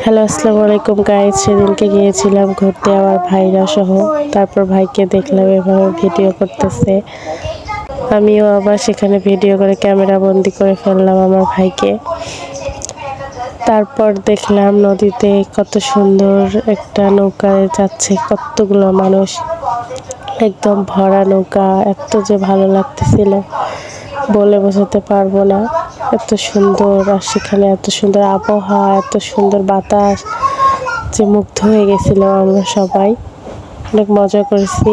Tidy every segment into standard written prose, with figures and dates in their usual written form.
Hello, আসসালামু আলাইকুম guys. সেদিনকে গিয়েছিলাম ঘুরতে আমার ভাইরা সহ। তারপর ভাইকে দেখলাম এভাবে ভিডিও করতেছে। আমিও আবার সেখানে ভিডিও করে ক্যামেরা বন্দি করে ফেললাম আমার ভাইকে। তারপর দেখলাম নদীতে কত সুন্দর একটা নৌকায় যাচ্ছে কতগুলো মানুষ, একদম ভরা নৌকা। এত যে ভালো লাগতেছিল বলে বোঝাতে পারবো না, এত সুন্দর। আর সেখানে এত সুন্দর আবহাওয়া, এত সুন্দর বাতাস যে মুগ্ধ হয়ে গেছিলাম আমরা সবাই। অনেক মজা করেছি,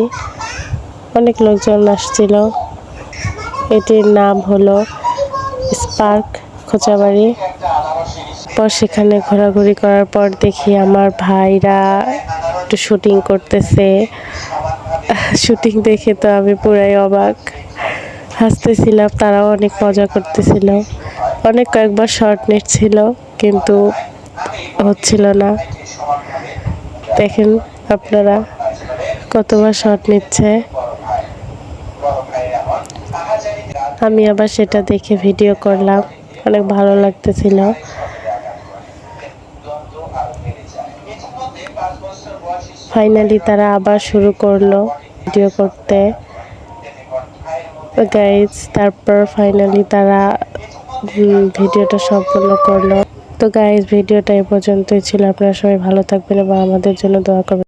অনেক লোকজন আসছিল। এটির নাম হলো স্পার্ক খোঁচাবাড়ি। পর সেখানে ঘোরাঘুরি করার পর দেখি আমার ভাইরা একটু শুটিং করতেছে। শুটিং দেখে তো আমি পুরাই অবাক, হাসতেছিলাম, তারাও অনেক মজা করতেছিল। অনেক কয়েকবার শর্ট নিচ্ছিল কিন্তু হচ্ছিল না। দেখেন আপনারা কতবার শর্ট নিচ্ছে। আমি আবার সেটা দেখে ভিডিও করলাম, অনেক ভালো লাগতেছিল। ফাইনালি তারা আবার শুরু করলো ভিডিও করতে গাইজ। তারপর ফাইনালি তারা ভিডিওটা সম্পূর্ণ করলো। তো গাইজ, ভিডিওটা এই পর্যন্তই ছিল। আপনারা সবাই ভালো থাকবেন এবং আমাদের জন্য দোয়া করবেন।